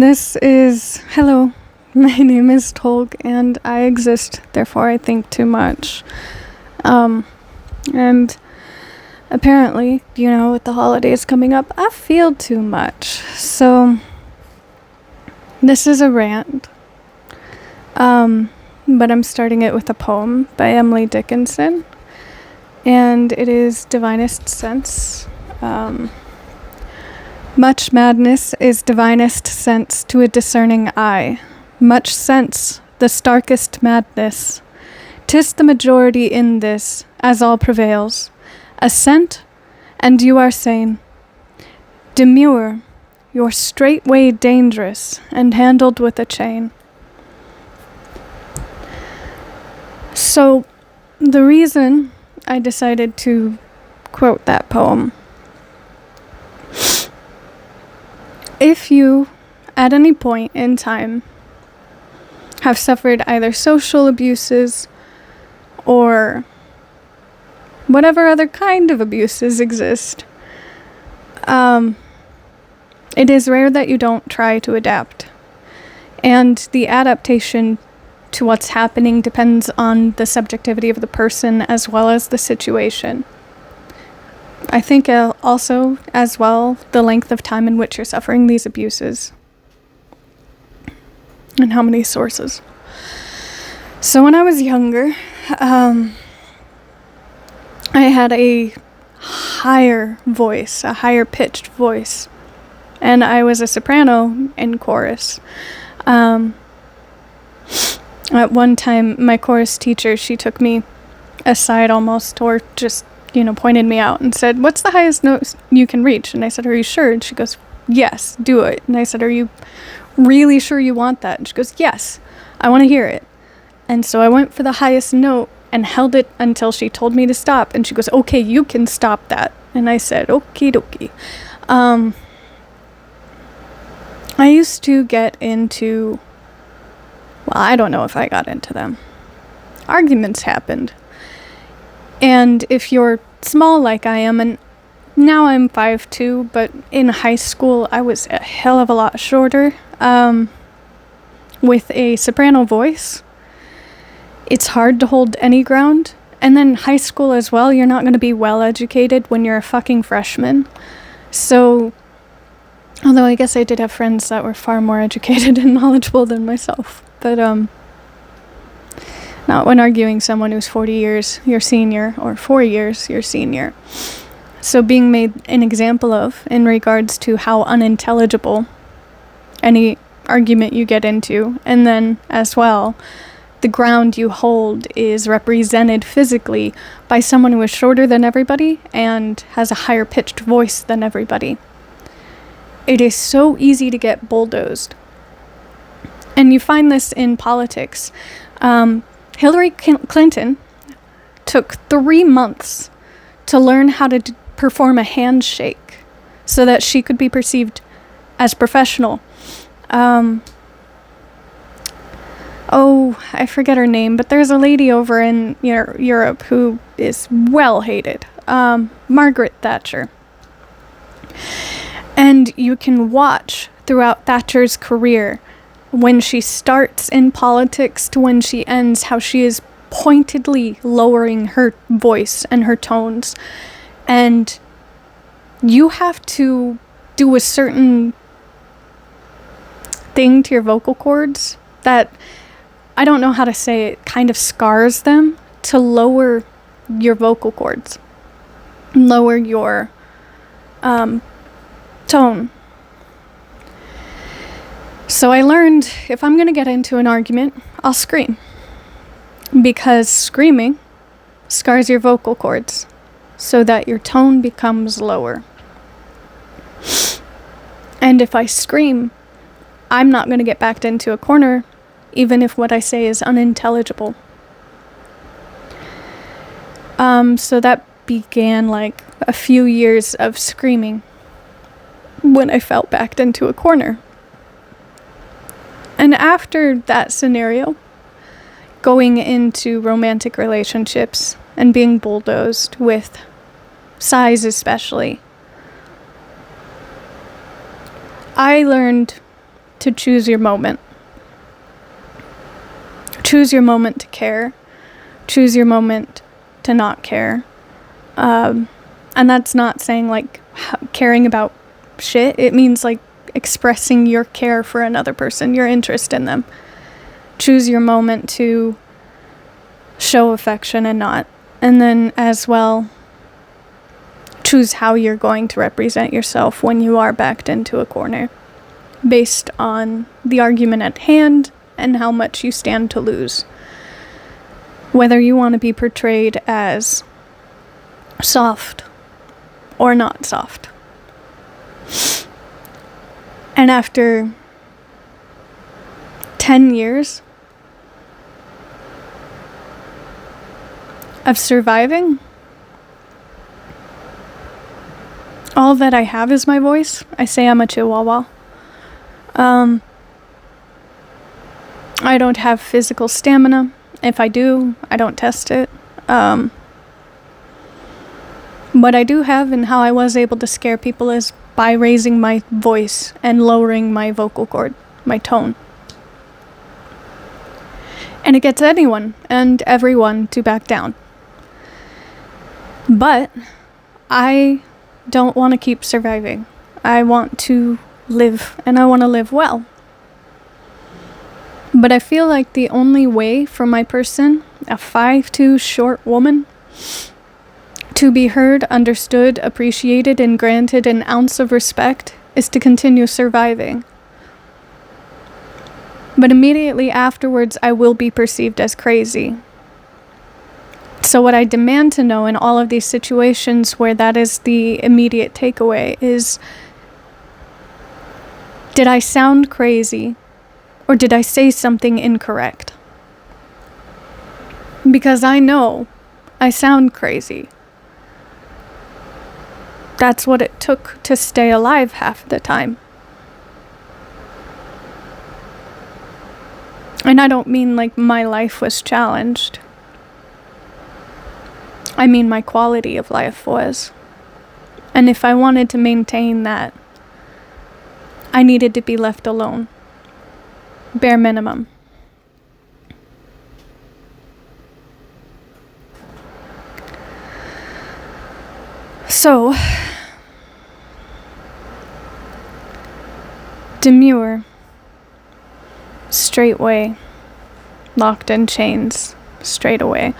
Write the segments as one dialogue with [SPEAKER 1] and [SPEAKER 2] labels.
[SPEAKER 1] Hello, my name is Tolg, and I exist, therefore I think too much. And apparently, with the holidays coming up, I feel too much. So, this is a rant. But I'm starting it with a poem by Emily Dickinson, and it is Divinest Sense. Much madness is divinest sense to a discerning eye. Much sense, the starkest madness. 'Tis the majority in this, as all prevails. Assent, and you are sane. Demure, you're straightway dangerous, and handled with a chain. So, the reason I decided to quote that poem, if you, at any point in time, have suffered either social abuses or whatever other kind of abuses exist, it is rare that you don't try to adapt. And the adaptation to what's happening depends on the subjectivity of the person as well as the situation. I think also, as well, the length of time in which you're suffering these abuses. And how many sources. So when I was younger, I had a higher voice, a higher pitched voice. And I was a soprano in chorus. At one time, my chorus teacher, she took me aside almost, or just pointed me out and said, "What's the highest note you can reach?" And I said, "Are you sure?" And she goes, "Yes, do it." And I said, "Are you really sure you want that?" And she goes, "Yes, I want to hear it." And so I went for the highest note and held it until she told me to stop. And she goes, "Okay, you can stop that." And I said, "Okie dokie." I used to get into, I don't know if I got into them. Arguments happened. And if you're small like I am, and now I'm 5'2", but in high school I was a hell of a lot shorter, with a soprano voice, it's hard to hold any ground. And then high school as well, you're not going to be well educated when you're a fucking freshman. So, although I guess I did have friends that were far more educated and knowledgeable than myself, but not when arguing someone who's 40 years your senior, or 4 years your senior. So being made an example of in regards to how unintelligible any argument you get into, and then as well, the ground you hold is represented physically by someone who is shorter than everybody and has a higher pitched voice than everybody. It is so easy to get bulldozed. And you find this in politics. Hillary Clinton took 3 months to learn how to perform a handshake so that she could be perceived as professional. I forget her name, but there's a lady over in Europe who is well hated. Margaret Thatcher. And you can watch throughout Thatcher's career, when she starts in politics to when she ends, how she is pointedly lowering her voice and her tones. And you have to do a certain thing to your vocal cords that, I don't know how to say it, kind of scars them to lower your vocal cords. Lower your tone. So I learned, if I'm going to get into an argument, I'll scream. Because screaming scars your vocal cords so that your tone becomes lower. And if I scream, I'm not going to get backed into a corner, even if what I say is unintelligible. So that began like a few years of screaming when I felt backed into a corner. And after that scenario, going into romantic relationships and being bulldozed with size especially, I learned to choose your moment. Choose your moment to care. Choose your moment to not care. And that's not saying like caring about shit. It means like expressing your care for another person, your interest in them. Choose your moment to show affection and not. And then as well, choose how you're going to represent yourself when you are backed into a corner, based on the argument at hand and how much you stand to lose. Whether you want to be portrayed as soft or not soft. And after 10 years of surviving, all that I have is my voice. I say I'm a Chihuahua. I don't have physical stamina. If I do, I don't test it. What I do have and how I was able to scare people is by raising my voice and lowering my vocal cord, my tone. And it gets anyone and everyone to back down. But I don't want to keep surviving. I want to live, and I want to live well. But I feel like the only way for my person, a 5'2" short woman, to be heard, understood, appreciated, and granted an ounce of respect is to continue surviving. But immediately afterwards, I will be perceived as crazy. So what I demand to know in all of these situations where that is the immediate takeaway is, did I sound crazy or did I say something incorrect? Because I know I sound crazy. That's what it took to stay alive half the time. And I don't mean like my life was challenged. I mean my quality of life was. And if I wanted to maintain that, I needed to be left alone. Bare minimum. So, demure, straight way, locked in chains, straight away.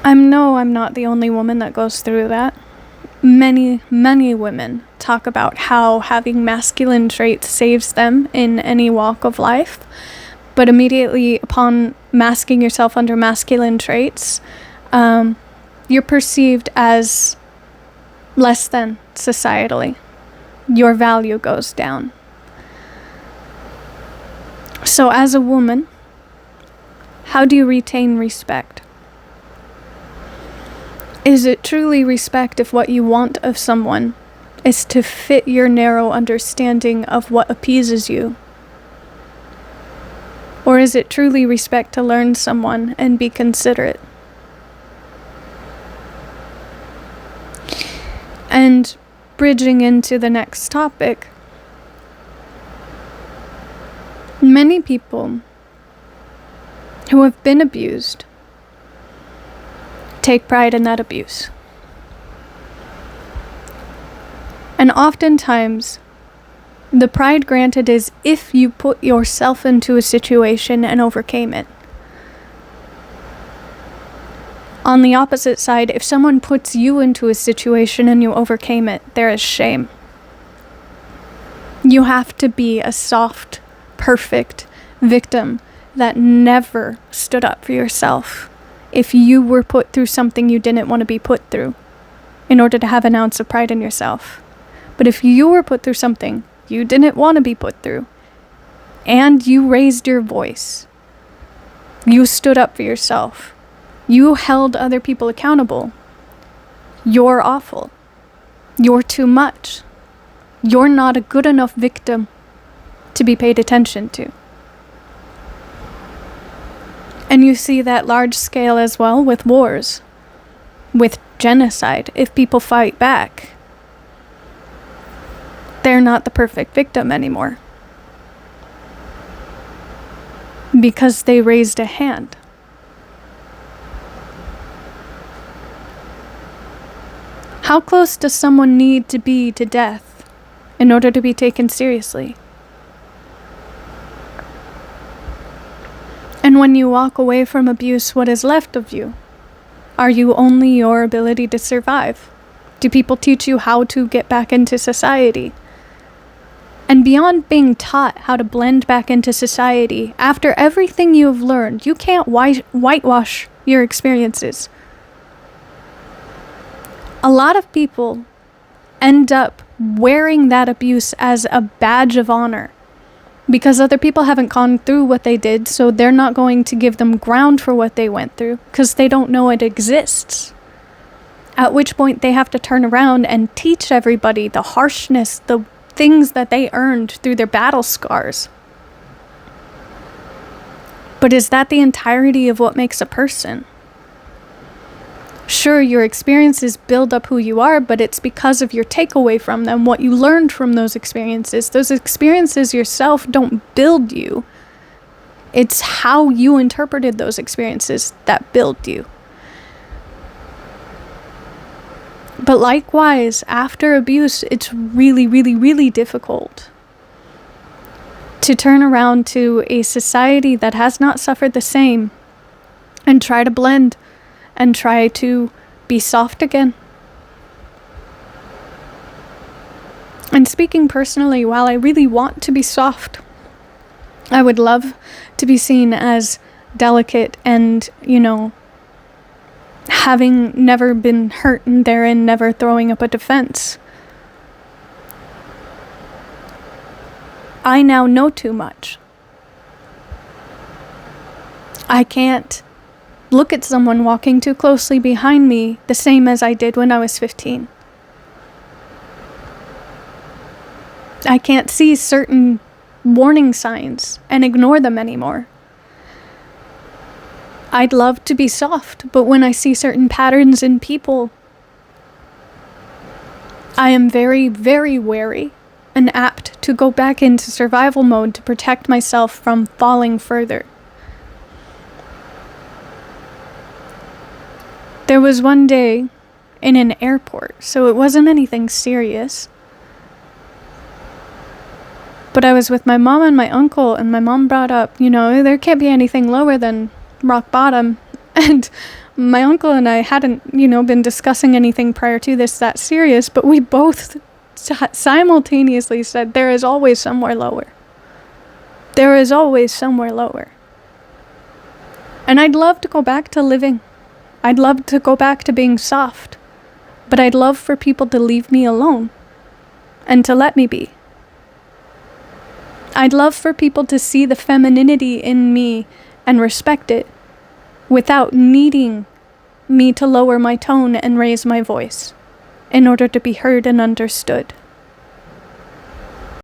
[SPEAKER 1] I'm not the only woman that goes through that. Many, many women talk about how having masculine traits saves them in any walk of life. But immediately upon masking yourself under masculine traits, you're perceived as less than societally. Your value goes down. So as a woman, how do you retain respect? Is it truly respect if what you want of someone is to fit your narrow understanding of what appeases you? Or is it truly respect to learn someone and be considerate? And bridging into the next topic, many people who have been abused take pride in that abuse. And oftentimes, the pride granted is if you put yourself into a situation and overcame it. On the opposite side, if someone puts you into a situation and you overcame it, there is shame. You have to be a soft, perfect victim that never stood up for yourself if you were put through something you didn't want to be put through in order to have an ounce of pride in yourself. But if you were put through something you didn't want to be put through, and you raised your voice, you stood up for yourself, you held other people accountable, you're awful. You're too much. You're not a good enough victim to be paid attention to. And you see that large scale as well with wars, with genocide. If people fight back, they're not the perfect victim anymore. Because they raised a hand. How close does someone need to be to death in order to be taken seriously? And when you walk away from abuse, what is left of you? Are you only your ability to survive? Do people teach you how to get back into society? And beyond being taught how to blend back into society, after everything you've learned, you can't whitewash your experiences. A lot of people end up wearing that abuse as a badge of honor because other people haven't gone through what they did, so they're not going to give them ground for what they went through because they don't know it exists. At which point they have to turn around and teach everybody the harshness, the things that they earned through their battle scars. But is that the entirety of what makes a person? Sure, your experiences build up who you are, but it's because of your takeaway from them, what you learned from those experiences. Those experiences yourself don't build you. It's how you interpreted those experiences that build you. But likewise, after abuse, it's really, really, really difficult to turn around to a society that has not suffered the same and try to blend and try to be soft again. And speaking personally, while I really want to be soft, I would love to be seen as delicate and, having never been hurt and therein never throwing up a defense. I now know too much. I can't look at someone walking too closely behind me the same as I did when I was 15. I can't see certain warning signs and ignore them anymore. I'd love to be soft, but when I see certain patterns in people, I am very, very wary and apt to go back into survival mode to protect myself from falling further. There was one day in an airport, so it wasn't anything serious. But I was with my mom and my uncle, and my mom brought up, there can't be anything lower than rock bottom. And my uncle and I hadn't, been discussing anything prior to this that serious, but we both simultaneously said, there is always somewhere lower. There is always somewhere lower. And I'd love to go back to living. I'd love to go back to being soft, but I'd love for people to leave me alone and to let me be. I'd love for people to see the femininity in me and respect it without needing me to lower my tone and raise my voice in order to be heard and understood.